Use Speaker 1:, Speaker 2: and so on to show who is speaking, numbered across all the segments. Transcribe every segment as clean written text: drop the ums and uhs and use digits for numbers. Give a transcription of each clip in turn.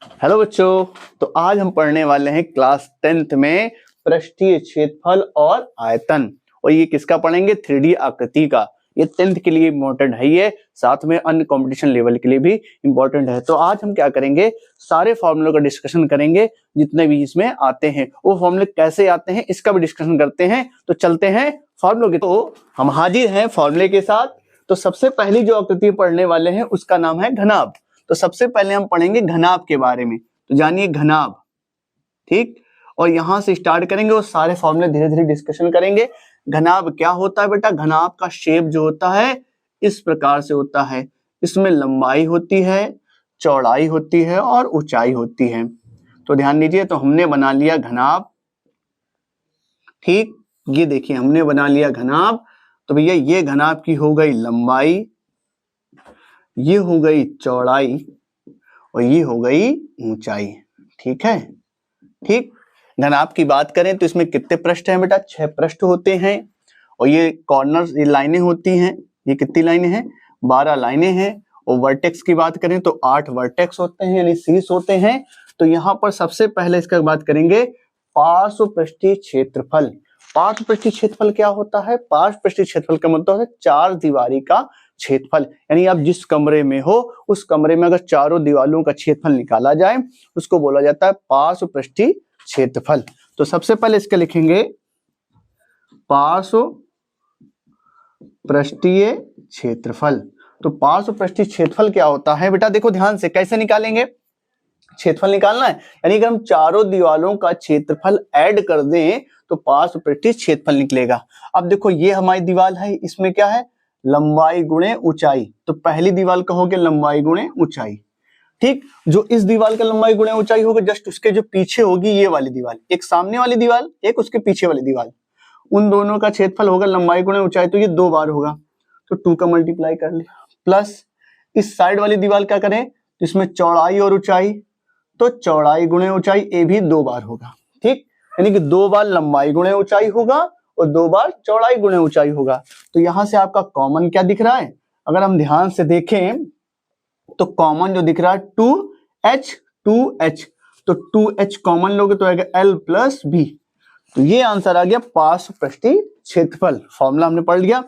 Speaker 1: Hello बच्चों, तो आज हम पढ़ने वाले हैं क्लास 10th में पृष्ठीय क्षेत्रफल और आयतन। और ये किसका पढ़ेंगे? 3D आकृति का। ये 10th के लिए इम्पोर्टेंट है, ये साथ में अन्य कंपटीशन लेवल के लिए भी इम्पोर्टेंट है। तो आज हम क्या करेंगे, सारे फॉर्मूलों का डिस्कशन करेंगे जितने भी इसमें आते हैं। वो फॉर्मूले कैसे आते हैं इसका भी डिस्कशन करते हैं। तो चलते हैं फॉर्मूलों के। तो हम हाजिर हैं फॉर्मूले के साथ। तो सबसे पहली जो आकृति पढ़ने वाले हैं उसका नाम है घनाभ। तो सबसे पहले हम पढ़ेंगे घनाभ के बारे में। तो जानिए घनाभ, ठीक। और यहां से स्टार्ट करेंगे और सारे फॉर्मूले धीरे धीरे डिस्कशन करेंगे। घनाभ क्या होता है बेटा? घनाभ का शेप जो होता है इस प्रकार से होता है। इसमें लंबाई होती है, चौड़ाई होती है और ऊंचाई होती है। तो ध्यान दीजिए, तो हमने बना लिया घनाभ, ठीक। ये देखिए हमने बना लिया घनाभ। तो भैया ये घनाभ की हो गई लंबाई, ये हो गई चौड़ाई और ये हो गई ऊंचाई, ठीक है। ठीक, घनाभ की बात करें तो इसमें कितने पृष्ठ हैं बेटा? 6 पृष्ठ होते हैं। और ये कॉर्नर, ये लाइनें होती हैं। ये कितनी लाइनें हैं? 12 लाइनें हैं। और वर्टेक्स की बात करें तो 8 वर्टेक्स होते हैं, यानी शीर्ष होते हैं। तो यहाँ पर सबसे पहले इसका बात करेंगे पार्श्व पृष्ठीय क्षेत्रफल। पार्श्व पृष्ठीय क्षेत्रफल क्या होता है? पार्श्व पृष्ठीय क्षेत्रफल का मतलब है 4 दीवारी का क्षेत्रफल। यानी आप जिस कमरे में हो उस कमरे में अगर चारों दीवारों का क्षेत्रफल निकाला जाए उसको बोला जाता है पार्श्व पृष्ठीय क्षेत्रफल। तो सबसे पहले इसके लिखेंगे पार्श्व पृष्ठीय क्षेत्रफल। तो पार्श्व पृष्ठीय क्षेत्रफल क्या होता है बेटा? देखो ध्यान से, कैसे निकालेंगे? क्षेत्रफल निकालना है, यानी कि हम चारों दीवारों का क्षेत्रफल ऐड कर दें तो पार्श्व पृष्ठीय क्षेत्रफल निकलेगा। अब देखो ये हमारी दीवार है, इसमें क्या है? लंबाई गुणे ऊंचाई। तो पहली दीवार का हो गया लंबाई गुणे ऊंचाई, ठीक। जो इस दीवार का लंबाई गुणे ऊंचाई होगा, जस्ट उसके जो पीछे होगी ये वाली दीवार, एक सामने वाली दीवार, एक उसके पीछे वाली दीवार, उन दोनों का क्षेत्रफल होगा लंबाई गुणे ऊंचाई। तो ये 2 बार होगा, तो 2 का मल्टीप्लाई कर लिया। प्लस इस साइड वाली दीवार क्या करें? इसमें चौड़ाई और ऊंचाई, तो चौड़ाई गुणे ऊंचाई, ये भी 2 बार होगा, ठीक। यानी कि 2 बार लंबाई गुणे ऊंचाई होगा और 2 बार चौड़ाई गुणे ऊंचाई होगा। तो यहां से आपका कॉमन क्या दिख रहा है? अगर हम ध्यान से देखें तो कॉमन जो दिख रहा है 2h। तो 2h कॉमन लोगे तो आएगा l प्लस b। तो ये आंसर आ गया पार्श्व पृष्ठीय क्षेत्रफल। फॉर्मूला हमने पढ़ लिया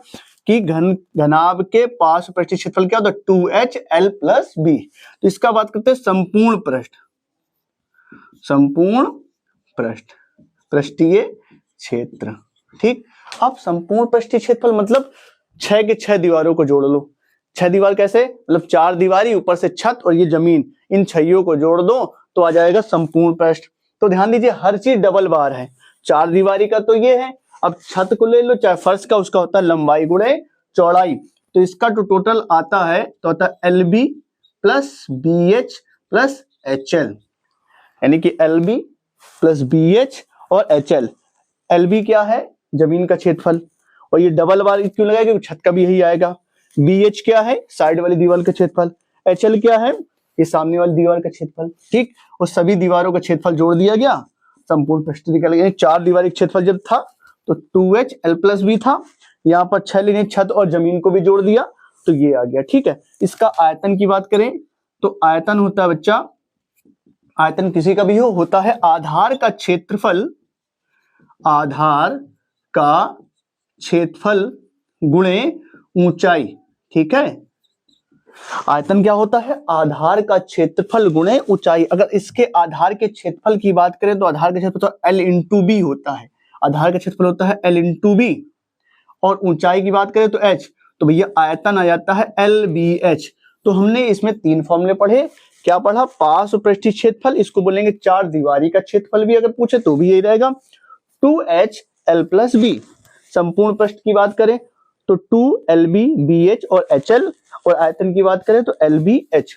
Speaker 1: कि घनाभ के पार्श्व पृष्ठीय क्षेत्रफल क्या होता है? 2h l plus b। तो इसका बात करते हैं संपूर्ण पृष्ठ, संपूर्ण पृष्ठ, पृष्ठीय क्षेत्र, ठीक। अब संपूर्ण पृष्ठीय क्षेत्रफल मतलब 6 के 6 दीवारों को जोड़ लो। 6 दीवार कैसे? मतलब 4 दीवारी, ऊपर से छत और ये जमीन, इन 6 को जोड़ दो तो आ जाएगा संपूर्ण पृष्ठ। तो ध्यान दीजिए हर चीज डबल बार है। 4 दीवारी का तो ये है, अब छत को ले लो चाहे फर्श का, उसका होता है लंबाई गुणे चौड़ाई। तो इसका जो टोटल आता है तो होता है LB plus BH plus HL, यानी कि LB प्लस BH और HL। LB क्या है? जमीन का क्षेत्रफल, और ये डबल बार क्यों लगाया? क्योंकि छत का भी यही आएगा। BH क्या है? साइड वाली दीवार का क्षेत्रफल। HL क्या है? ये सामने वाली दीवार का क्षेत्रफल, ठीक। और सभी दीवारों का क्षेत्रफल जोड़ दिया गया, संपूर्ण पृष्ठ निकल गया। 4 दीवारी क्षेत्रफल जब था तो 2h l प्लस b था। यहाँ पर 6 लेने, छत और जमीन को भी जोड़ दिया तो ये आ गया, ठीक है। इसका आयतन की बात करें तो आयतन होता है बच्चा, आयतन किसी का भी होता है आधार का क्षेत्रफल, आधार का क्षेत्रफल गुणे ऊंचाई, ठीक है। आयतन क्या होता है? आधार का क्षेत्रफल गुणे ऊंचाई। अगर इसके आधार के क्षेत्रफल की बात करें तो आधार का क्षेत्रफल तो L इंटू बी होता है। आधार का क्षेत्रफल होता है L इंटू बी, और ऊंचाई की बात करें तो H। तो भैया आयतन आ जाता है LBH। तो हमने इसमें 3 फॉर्मूले पढ़े। क्या पढ़ा? पार्श्व पृष्ठीय क्षेत्रफल, इसको बोलेंगे 4 दीवारी का क्षेत्रफल भी अगर पूछे तो भी यही रहेगा 2h l प्लस b। संपूर्ण पृष्ठ की बात करें तो 2LB BH और HL, और आयतन की बात करें तो LBH,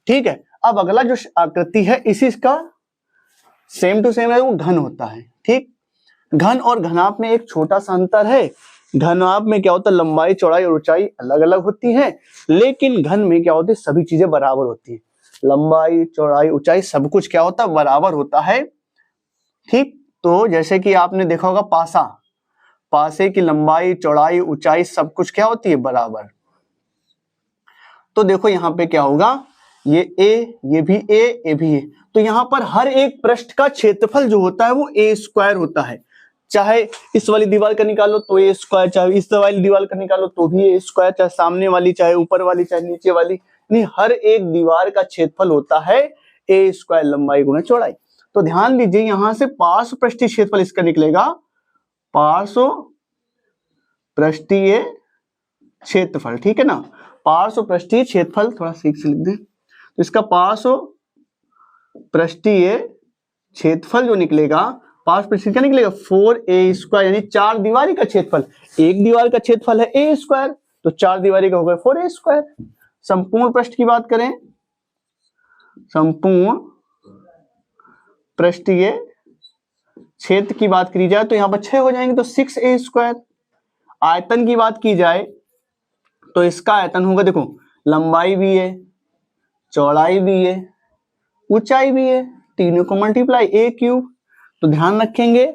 Speaker 1: ठीक है। अब अगला जो आकृति है इसी का सेम टू सेम है, वो घन होता है, ठीक। घन और घनाभ में एक छोटा सा अंतर है। घनाभ में क्या होता है? लंबाई चौड़ाई और ऊंचाई अलग अलग होती है, लेकिन घन में क्या होती है? सभी चीजें बराबर होती है। लंबाई चौड़ाई ऊंचाई सब कुछ क्या होता है? बराबर होता है, ठीक। तो जैसे कि आपने देखा होगा पासा, पासे की लंबाई चौड़ाई ऊंचाई सब कुछ क्या होती है? बराबर। तो देखो यहां पे क्या होगा ये ए, ये भी ए, ये भी ए। तो यहाँ पर हर एक पृष्ठ का क्षेत्रफल जो होता है वो ए स्क्वायर होता है। चाहे इस वाली दीवार का निकालो तो ए स्क्वायर, चाहे इस वाली दीवार का निकालो तो भी ए स्क्वायर, चाहे सामने वाली, चाहे ऊपर वाली, चाहे नीचे वाली, नहीं हर एक दीवार का क्षेत्रफल होता है ए स्क्वायर लंबाई गुणा चौड़ाई। तो ध्यान दीजिए यहां से पार्श्व पृष्ठीय क्षेत्रफल इसका निकलेगा पार्श्व पृष्ठीय क्षेत्रफल, ठीक है ना। पार्श्व पृष्ठीय क्षेत्रफल थोड़ा ठीक से लिख दें, तो इसका पार्श्व पृष्ठीय क्षेत्रफल जो निकलेगा, पार्श्व पृष्ठीय क्या निकलेगा 4a स्क्वायर, यानी 4 दीवारी का क्षेत्रफल। एक दीवार का क्षेत्रफल है a स्क्वायर, तो 4 दीवारी का होगा 4a स्क्वायर। संपूर्ण पृष्ठ की बात करें, संपूर्ण पृष्ठीय क्षेत्र की बात करी जाए तो यहां पर 6 हो जाएंगे, तो 6a स्क्वायर। आयतन की बात की जाए तो इसका आयतन होगा, देखो लंबाई भी है, चौड़ाई भी है, ऊंचाई भी है, तीनों को मल्टीप्लाई a क्यूब। तो ध्यान रखेंगे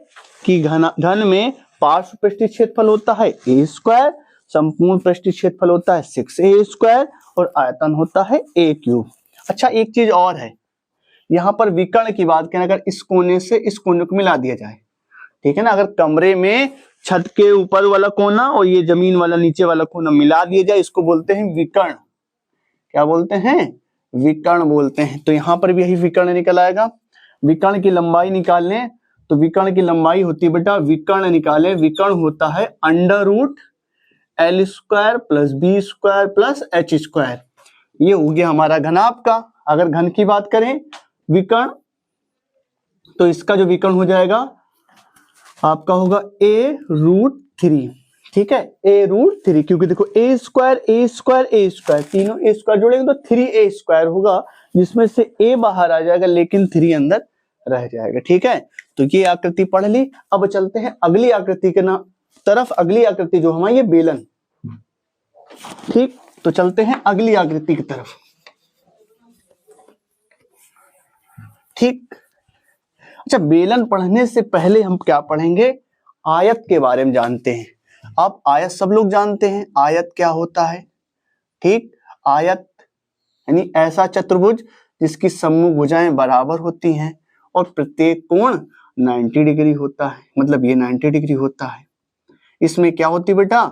Speaker 1: कि घन में पार्श्व पृष्ठीय क्षेत्रफल होता है a स्क्वायर, संपूर्ण पृष्ठीय क्षेत्रफल होता है 6a स्क्वायर और आयतन होता है a क्यूब। अच्छा एक चीज और है, यहाँ पर विकर्ण की बात करें, अगर इस कोने से इस कोने को मिला दिया जाए, ठीक है ना, अगर कमरे में छत के ऊपर वाला कोना और ये जमीन वाला नीचे वाला कोना मिला दिया जाए, इसको बोलते हैं विकर्ण। क्या बोलते हैं? विकर्ण बोलते हैं। तो यहाँ पर भी यही विकर्ण निकल आएगा। विकर्ण की लंबाई निकालने, तो विकर्ण की लंबाई होती है बेटा, विकर्ण निकाले, विकर्ण होता है √L square plus B square plus H square. ये हो गया हमारा घनाभ का। अगर घन की बात करें विकर्ण, तो इसका जो विकर्ण हो जाएगा आपका होगा a√3, ठीक है, a√3, क्योंकि देखो a square a square a square, तीनों a स्क्वायर जोड़ेंगे तो 3a स्क्वायर होगा, जिसमें से a बाहर आ जाएगा लेकिन 3 अंदर रह जाएगा, ठीक है। तो ये आकृति पढ़ ली। अब चलते हैं अगली आकृति के तरफ। अगली आकृति जो हमारी ये बेलन, ठीक, तो चलते हैं अगली आकृति की तरफ, ठीक। अच्छा बेलन पढ़ने से पहले हम क्या पढ़ेंगे, आयत के बारे में जानते हैं। अब आयत सब लोग जानते हैं, आयत क्या होता है, ठीक। आयत यानी ऐसा चतुर्भुज जिसकी सम्मुख भुजाएं बराबर होती हैं और प्रत्येक कोण 90 डिग्री होता है, मतलब ये 90 डिग्री होता है। इसमें क्या होती है बेटा,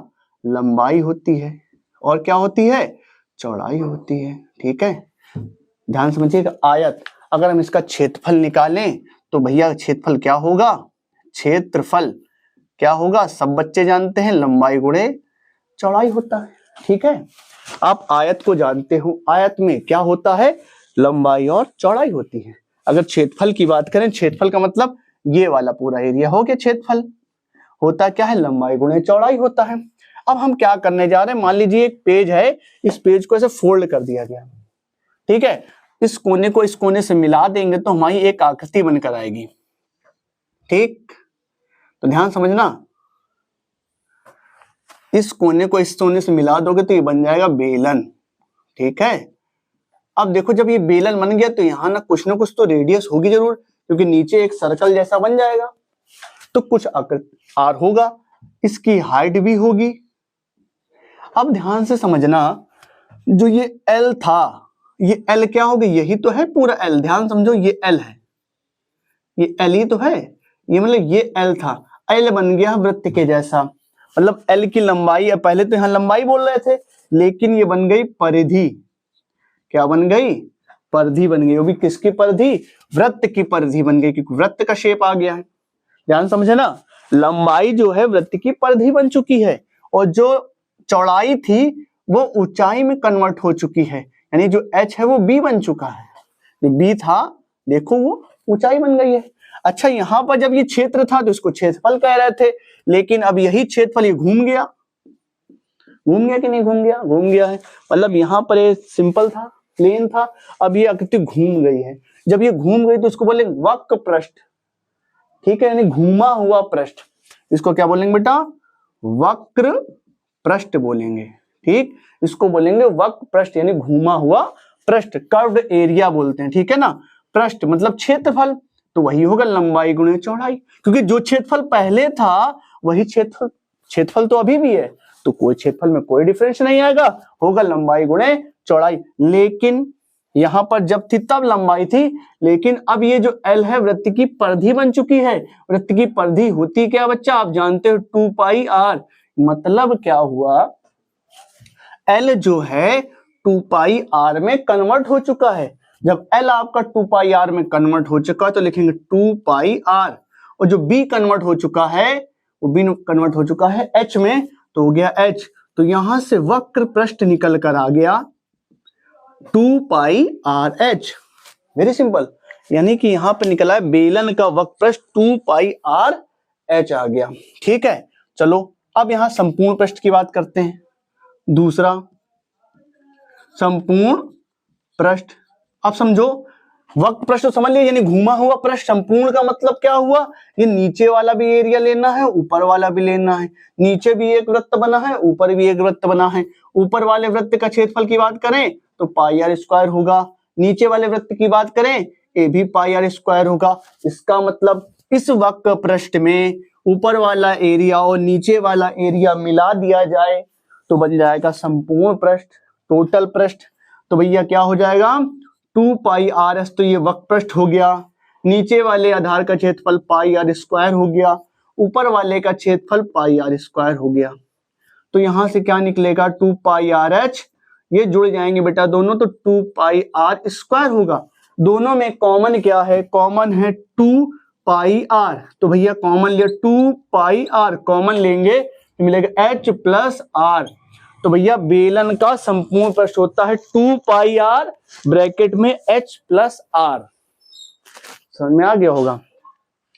Speaker 1: लंबाई होती है और क्या होती है, चौड़ाई होती है, ठीक है। ध्यान समझिएगा, आयत अगर हम इसका क्षेत्रफल निकालें तो भैया क्षेत्रफल क्या होगा, क्षेत्रफल क्या होगा, सब बच्चे जानते हैं, लंबाई गुणे चौड़ाई होता है, ठीक है। आप आयत को जानते हो, आयत में क्या होता है, लंबाई और चौड़ाई होती है। अगर क्षेत्रफल की बात करें, क्षेत्रफल का मतलब ये वाला पूरा एरिया हो गया क्षेत्रफल, होता क्या है, लंबाई गुणे चौड़ाई होता है। अब हम क्या करने जा रहे हैं, मान लीजिए एक पेज है, इस पेज को ऐसे फोल्ड कर दिया गया, ठीक है, इस कोने को इस कोने से मिला देंगे तो हमारी एक आकृति बनकर आएगी, ठीक। तो ध्यान समझना, इस कोने को इस कोने से मिला दोगे तो ये बन जाएगा बेलन, ठीक है। अब देखो जब ये बेलन बन गया तो यहाँ ना कुछ तो रेडियस होगी जरूर, क्योंकि नीचे एक सर्कल जैसा बन जाएगा, तो कुछ आकृति आर होगा, इसकी हाइट भी होगी। अब ध्यान से समझना, जो ये एल था, ये एल क्या होगा, यही तो है पूरा एल, ध्यान समझो, ये एल है, ये एल ही तो है, ये मतलब ये एल था, एल बन गया वृत्त के जैसा, मतलब एल की लंबाई, पहले तो यहाँ लंबाई बोल रहे थे लेकिन ये बन गई परिधि। क्या बन गई, परिधि बन गई, वो भी किसकी परिधि, वृत्त की परिधि बन गई, क्योंकि वृत्त का शेप आ गया है। ध्यान समझे ना, लंबाई जो है वृत्त की परिधि बन चुकी है और जो चौड़ाई थी वो ऊंचाई में कन्वर्ट हो चुकी है, यानी जो h है वो b बन चुका है, जो b था देखो वो ऊंचाई बन गई है। अच्छा यहाँ पर जब ये क्षेत्र था तो इसको क्षेत्रफल कह रहे थे, लेकिन अब यही क्षेत्रफल ये घूम गया, घूम गया कि नहीं घूम गया, घूम गया है, मतलब यहाँ पर ये सिंपल था, प्लेन था, अब ये आकृति घूम गई है। जब ये घूम गई तो इसको बोलेंगे वक्र पृष्ठ, ठीक है, यानी घूमा हुआ पृष्ठ, इसको क्या बोलेंगे बेटा, वक्र पृष्ठ बोलेंगे, ठीक, इसको बोलेंगे वक्र पृष्ठ यानी घूमा हुआ पृष्ठ, कर्व्ड एरिया बोलते हैं, ठीक है ना। पृष्ठ मतलब क्षेत्रफल, तो वही होगा लंबाई गुणे चौड़ाई, क्योंकि जो क्षेत्रफल पहले था वही क्षेत्रफल तो अभी भी है, तो कोई क्षेत्रफल में कोई डिफरेंस नहीं आएगा, होगा लंबाई गुणे चौड़ाई। लेकिन यहां पर जब थी तब लंबाई थी, लेकिन अब ये जो L है वृत्त की परिधि बन चुकी है। वृत्त की परिधि होती क्या बच्चा, आप जानते हो 2 पाई आर। मतलब क्या हुआ, L जो है 2 पाई आर में कन्वर्ट हो चुका है। जब L आपका 2 पाई आर में कन्वर्ट हो चुका है तो लिखेंगे 2 पाई आर, और जो B कन्वर्ट हो चुका है, वो B कन्वर्ट हो चुका है H में, तो हो गया H। तो यहां से वक्र पृष्ठ निकल कर आ गया 2 पाई आर एच। वेरी सिंपल, यानी कि यहां पे निकला है बेलन का वक्र पृष्ठ 2 पाई आर एच आ गया। ठीक है, चलो अब यहां संपूर्ण पृष्ठ की बात करते हैं। दूसरा संपूर्ण पृष्ठ, अब समझो वक्र पृष्ठ तो समझ लिया, यानी घूमा हुआ पृष्ठ। संपूर्ण का मतलब क्या हुआ, ये नीचे वाला भी एरिया लेना है, ऊपर वाला भी लेना है। नीचे भी एक वृत्त बना है, ऊपर भी एक वृत्त बना है। ऊपर वाले वृत्त का क्षेत्रफल की बात करें तो पाई आर स्क्वायर होगा, नीचे वाले वृत्त की बात करें ये भी पाई आर स्क्वायर होगा। इसका मतलब इस वक्र पृष्ठ में ऊपर वाला एरिया और नीचे वाला एरिया मिला दिया जाए तो बन जाएगा संपूर्ण पृष्ठ, टोटल पृष्ठ। तो भैया क्या हो जाएगा 2 पाई आर एस, तो ये वक्र पृष्ठ हो गया। नीचे वाले आधार का क्षेत्रफल पाई आर स्क्वायर हो गया, ऊपर वाले का क्षेत्रफल पाई आर स्क्वायर हो गया। तो यहां से क्या निकलेगा 2 पाई आर एच, ये जुड़ जाएंगे बेटा दोनों, तो 2 पाई आर स्क्वायर होगा। दोनों में कॉमन क्या है, कॉमन है 2 पाई आर, तो भैया कॉमन लिया 2 पाई आर, कॉमन लेंगे तो मिलेगा एच प्लस आर। तो भैया बेलन का संपूर्ण पृष्ठ होता है 2 पाई आर ब्रैकेट में एच प्लस आर। समझ में आ गया होगा।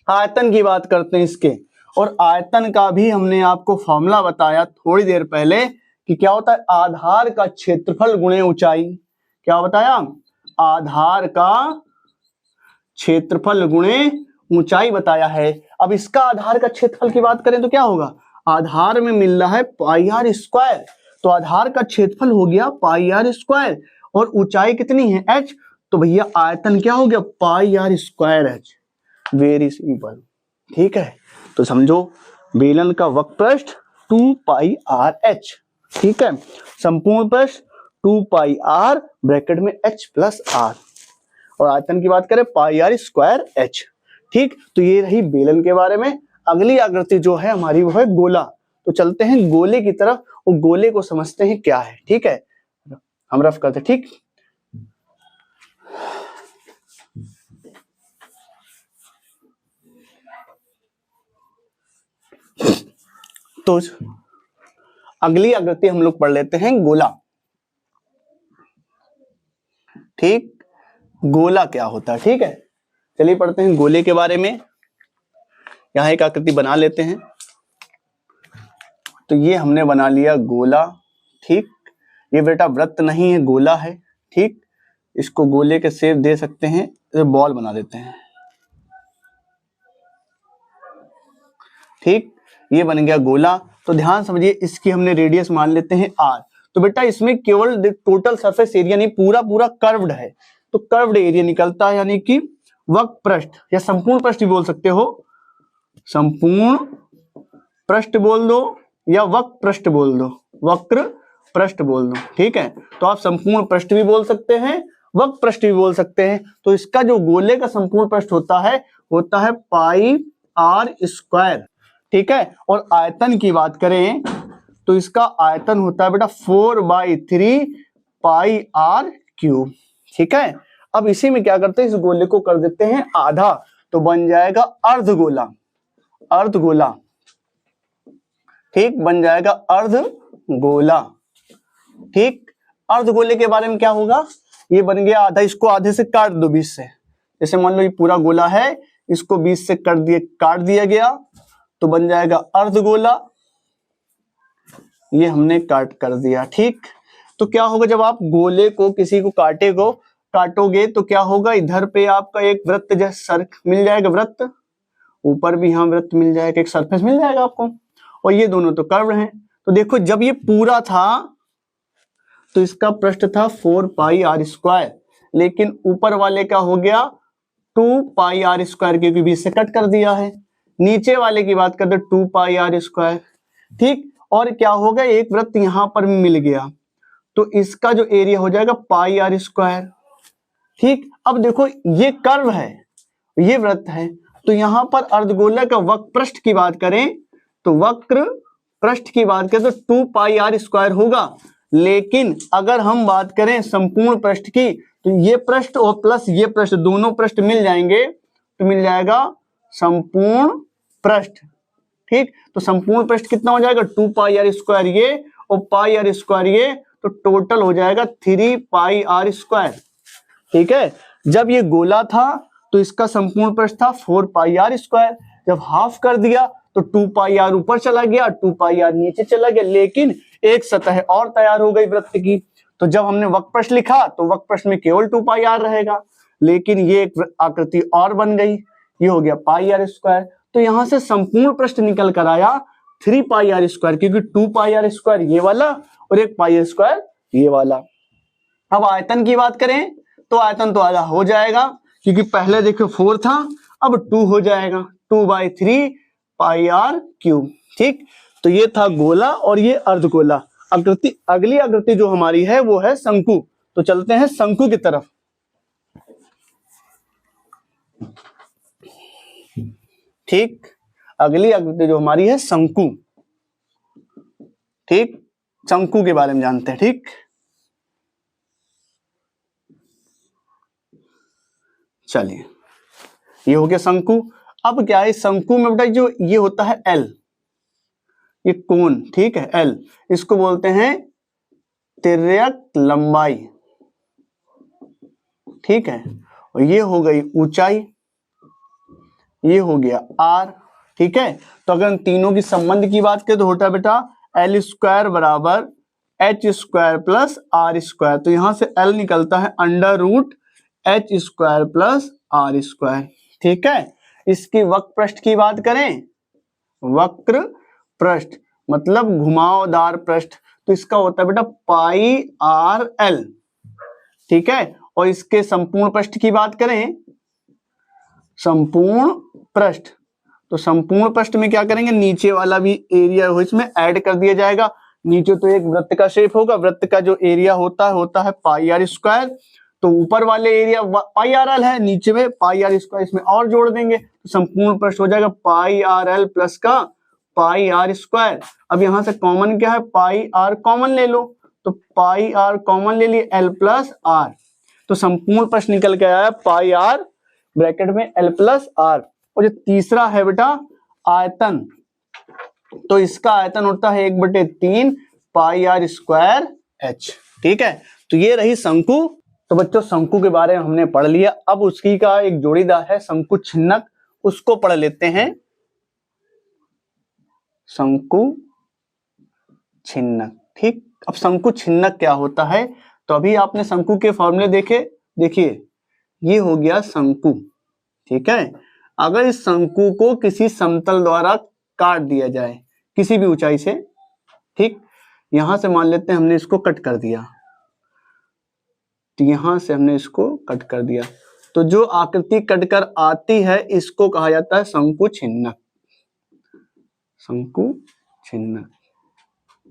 Speaker 1: आयतन की बात करते हैं इसके, और आयतन का भी हमने आपको फॉर्मूला बताया थोड़ी देर पहले कि क्या होता है, आधार का क्षेत्रफल गुणे ऊंचाई। क्या बताया, आधार का क्षेत्रफल गुणे ऊंचाई बताया है। अब इसका आधार का क्षेत्रफल की बात करें तो क्या होगा, आधार में मिल रहा है पाई आर स्क्वायर, तो आधार का क्षेत्रफल हो गया पाई आर स्क्वायर, और ऊंचाई कितनी है h, तो भैया आयतन क्या हो गया pi r square h. Very simple. ठीक है, तो समझो बेलन का वक्र पृष्ठ 2 पाई आर एच। ठीक है, संपूर्ण पृष्ठ 2 पाई आर ब्रैकेट में h प्लस आर, और आयतन की बात करें पाई आर स्क्वायर एच। ठीक, तो ये रही बेलन के बारे में। अगली आकृति जो है हमारी वो है गोला। तो चलते हैं गोले की तरफ, और गोले को समझते हैं क्या है। ठीक है, हम रफ करते हैं। ठीक, तो अगली आकृति हम लोग पढ़ लेते हैं गोला। ठीक, गोला क्या होता है। ठीक है, चलिए पढ़ते हैं गोले के बारे में। यहां एक आकृति बना लेते हैं। तो ये हमने बना लिया गोला। ठीक, ये बेटा वृत्त नहीं है, गोला है। ठीक, इसको गोले के शेप दे सकते हैं, इसे बॉल बना देते हैं। ठीक, ये बन गया गोला। तो ध्यान समझिए, इसकी हमने रेडियस मान लेते हैं आर। तो बेटा इसमें केवल टोटल सरफेस एरिया नहीं, पूरा पूरा कर्व्ड है, तो कर्व्ड एरिया निकलता है, यानी कि वक्र पृष्ठ या संपूर्ण पृष्ठ भी बोल सकते हो, संपूर्ण पृष्ठ बोल दो या वक्र पृष्ठ बोल दो, वक्र पृष्ठ बोल दो। ठीक है, तो आप संपूर्ण पृष्ठ भी बोल सकते हैं, वक्र पृष्ठ भी बोल सकते हैं। तो इसका जो गोले का संपूर्ण पृष्ठ होता है पाई आर स्क्वायर। ठीक है, और आयतन की बात करें तो इसका आयतन होता है बेटा 4/3 पाई आर क्यूब। ठीक है, अब इसी में क्या करते हैं, इस गोले को कर देते हैं आधा, तो बन जाएगा अर्धगोला। अर्धगोला, ठीक, बन जाएगा अर्धगोला। ठीक, अर्धगोले के बारे में क्या होगा, ये बन गया आधा, इसको आधे से काट दो 20 से। जैसे मान लो ये पूरा गोला है, इसको 20 से काट दिया गया, तो बन जाएगा अर्धगोला। ये हमने काट कर दिया। ठीक, तो क्या होगा, जब आप गोले को किसी को काटोगे तो क्या होगा, इधर पे आपका एक वृत्त जैसा मिल जाएगा, वृत्त, ऊपर भी यहाँ वृत्त मिल जाएगा, एक सरफेस मिल जाएगा आपको, और ये दोनों तो कर्व हैं। तो देखो जब ये पूरा था तो इसका पृष्ठ था 4 पाई आर स्क्वायर, लेकिन ऊपर वाले का हो गया 2 पाई आर स्क्वायर, क्योंकि 20 से कट कर दिया है। नीचे वाले की बात करते 2 पाई आर स्क्वायर। ठीक, और क्या होगा, एक वृत्त यहां पर मिल गया, तो इसका जो एरिया हो जाएगा पाई आर स्क्वायर। ठीक, अब देखो ये कर्व है, ये वृत्त है, तो यहां पर अर्धगोलक का वक्र पृष्ठ की बात करें तो वक्र पृष्ठ की बात करें तो 2 पाई आर स्क्वायर होगा। लेकिन अगर हम बात करें संपूर्ण पृष्ठ की तो ये पृष्ठ और प्लस ये पृष्ठ दोनों पृष्ठ मिल जाएंगे तो मिल जाएगा संपूर्ण पृष्ठ। ठीक, तो संपूर्ण पृष्ठ कितना हो जाएगा 2 पाई आर स्क्वायर ये और पाई आर स्क्वायर ये, तो टोटल हो जाएगा 3 पाई आर स्क्वायर। ठीक है, जब ये गोला था तो इसका संपूर्ण पृष्ठ था 4 पाई आर स्क्वायर, जब हाफ कर दिया तो 2 पाई आर ऊपर चला गया, 2 पाई आर नीचे चला गया, लेकिन एक सतह और तैयार हो गई वृत्त की। तो जब हमने वक्र पृष्ठ लिखा तो वक्र पृष्ठ में केवल 2 पाई आर रहेगा, लेकिन ये एक आकृति और बन गई, ये हो गया पाई आर स्क्वायर। तो यहां से संपूर्ण पृष्ठ निकल कर आया 3 पाई आर स्क्वायर, क्योंकि 2 पाई आर स्क्वायर ये वाला और 1 पाई आर स्क्वायर ये वाला। अब आयतन की बात करें तो आयतन तो आधा हो जाएगा, क्योंकि पहले देखो 4 था, अब 2 हो जाएगा, 2/3 पाई आर क्यूब। ठीक, तो ये था गोला और ये अर्धगोला आकृति। अगली आकृति जो हमारी है वो है शंकु। तो चलते हैं शंकु की तरफ। ठीक, अगली आकृति जो हमारी है शंकु। ठीक, शंकु के बारे में जानते हैं। ठीक, चलिए ये हो गया शंकु। अब क्या है शंकु में बेटा जो ये होता है एल, ये कोण, ठीक है एल, इसको बोलते हैं तिर्यक लंबाई। ठीक है, और ये हो गई ऊंचाई, ये हो गया आर। ठीक है, तो अगर तीनों की संबंध की बात करें तो होता है बेटा एल स्क्वायर बराबर H square plus R square. तो यहां से एल निकलता है under root H square plus R square. ठीक है, इसकी वक्र पृष्ठ की बात करें, वक्र पृष्ठ मतलब घुमावदार पृष्ठ, तो इसका होता है बेटा पाई आर एल। ठीक है, और इसके संपूर्ण पृष्ठ की बात करें, संपूर्ण पृष्ठ, तो संपूर्ण पृष्ठ में क्या करेंगे, नीचे वाला भी एरिया हो इसमें ऐड कर दिया जाएगा। नीचे तो एक वृत्त का शेप होगा, वृत्त का जो एरिया होता है पाई आर स्क्वायर, तो ऊपर वाले एरिया पाई आर एल है, नीचे में पाई आर स्क्वायर इसमें और जोड़ देंगे तो संपूर्ण पृष्ठ हो जाएगा पाई आर एल प्लस का पाई आर स्क्वायर। अब यहां से कॉमन क्या है, पाई आर कॉमन ले लो, तो पाई आर कॉमन ले लिए एल प्लस आर, तो संपूर्ण पृष्ठ निकल के आया पाई आर ब्रैकेट में एल प्लस आर। और जो तीसरा है बेटा आयतन, तो इसका आयतन होता है 1/3 पाई आर स्क्वायर एच। ठीक है, तो ये रही शंकु। तो बच्चों शंकु के बारे में हमने पढ़ लिया, अब उसकी का एक जोड़ीदार है शंकु छिन्नक, उसको पढ़ लेते हैं। शंकु छिन्नक। ठीक, अब शंकु छिन्नक क्या होता है, तो अभी आपने शंकु के फॉर्मूले देखे, देखिए ये हो गया शंकु। ठीक है, अगर इस शंकु को किसी समतल द्वारा काट दिया जाए किसी भी ऊंचाई से, ठीक, यहां से मान लेते हैं हमने इसको कट कर दिया, तो यहां से हमने इसको कट कर दिया, तो जो आकृति कटकर आती है इसको कहा जाता है शंकु छिन्नक। शंकु छिन्नक।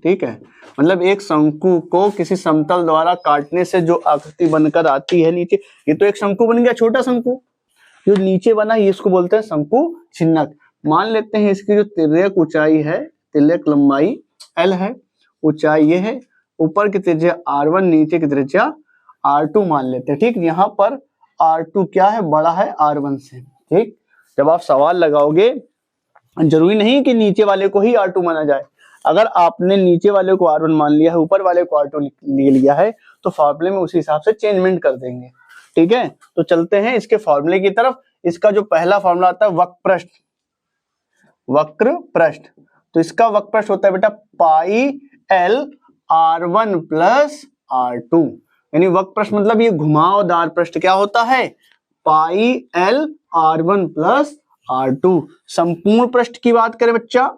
Speaker 1: ठीक है, मतलब एक शंकु को किसी समतल द्वारा काटने से जो आकृति बनकर आती है नीचे, ये तो एक शंकु बन गया, छोटा शंकु जो नीचे बना, ये इसको बोलते हैं शंकु छिन्नक। मान लेते हैं इसकी जो तिर्यक ऊंचाई है, तिर्यक लंबाई एल है, ऊंचाई ये है, ऊपर की त्रिज्या r1, नीचे की त्रिज्या r2 मान लेते हैं। ठीक, यहाँ पर r2 क्या है, बड़ा है r1 से। ठीक, जब आप सवाल लगाओगे जरूरी नहीं कि नीचे वाले को ही r2 माना जाए, अगर आपने नीचे वाले को r1 मान लिया है, ऊपर वाले को r2 ले लिया है, तो फॉर्मूले में उसी हिसाब से चेंजमेंट कर देंगे। ठीक है, तो चलते हैं इसके फॉर्मूले की तरफ। इसका जो पहला फॉर्मूला आता है वक्र पृष्ठ, वक्र पृष्ठ, तो इसका वक्र पृष्ठ होता है बेटा pi L r1 plus r2, यानी वक्र पृष्ठ मतलब ये घुमावदार पृष्ठ क्या होता है, pi L r1 plus r2। संपूर्ण पृष्ठ की बात करें बच्चा,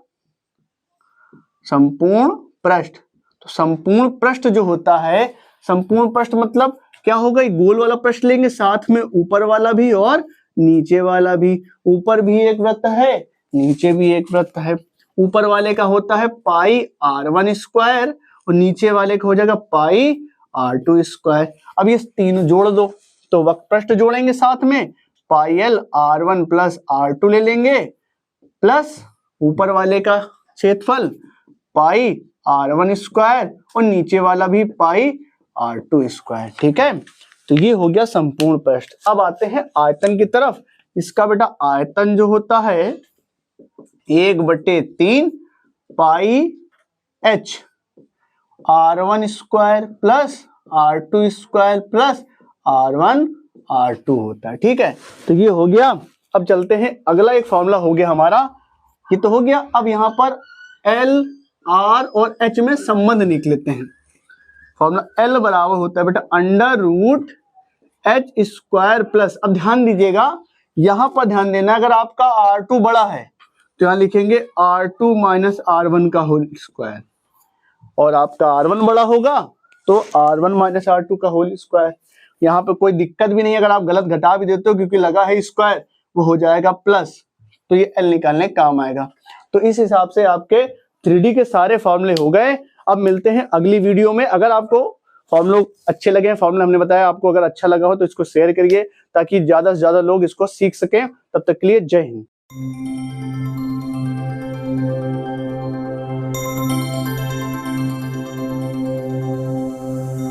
Speaker 1: संपूर्ण पृष्ठ, तो संपूर्ण पृष्ठ जो होता है, संपूर्ण पृष्ठ मतलब क्या होगा, गोल वाला पृष्ठ लेंगे, साथ में ऊपर वाला भी और नीचे वाला भी। ऊपर भी एक वृत्त है, नीचे भी एक वृत्त है। ऊपर वाले का होता है पाई r1 स्क्वायर और नीचे वाले का हो जाएगा पाई r2 स्क्वायर। अब ये तीनों जोड़ दो, तो वक्र पृष्ठ जोड़ेंगे साथ में, pi L R1 plus R2 ले लेंगे, प्लस ऊपर वाले का क्षेत्रफल पाई R1 स्क्वायर और नीचे वाला भी पाई R2 स्क्वायर। ठीक है, तो ये हो गया संपूर्ण पृष्ठ। अब आते हैं आयतन की तरफ। इसका बेटा आयतन जो होता है 1/3 पाई H R1 square plus R2 square plus R1 R2 होता है। ठीक है, तो ये हो गया। अब चलते हैं, अगला एक फॉर्मूला हो गया हमारा, ये तो हो गया। अब यहां पर L R और H में संबंध निकाल लेते हैं। फॉर्मूला L बराबर होता है बेटा under root H square plus, अब ध्यान दीजिएगा, यहां पर ध्यान देना, अगर आपका R2 बड़ा है तो यहां लिखेंगे R2 माइनस R1 का होल स्क्वायर, और आपका R1 बड़ा होगा तो R1 माइनस R2 का होल स्क्वायर। यहाँ पे कोई दिक्कत भी नहीं, अगर आप गलत घटा भी देते हो क्योंकि लगा है स्क्वायर, वो हो जाएगा प्लस, तो ये L निकालने काम आएगा। तो इस हिसाब से आपके 3D के सारे फॉर्मूले हो गए। अब मिलते हैं अगली वीडियो में। अगर आपको फॉर्मूले अच्छे लगे, फॉर्मूला हमने बताया, आपको अगर अच्छा लगा हो तो इसको शेयर करिए ताकि ज्यादा से ज्यादा लोग इसको सीख सकें। तब तक के लिए जय हिंद।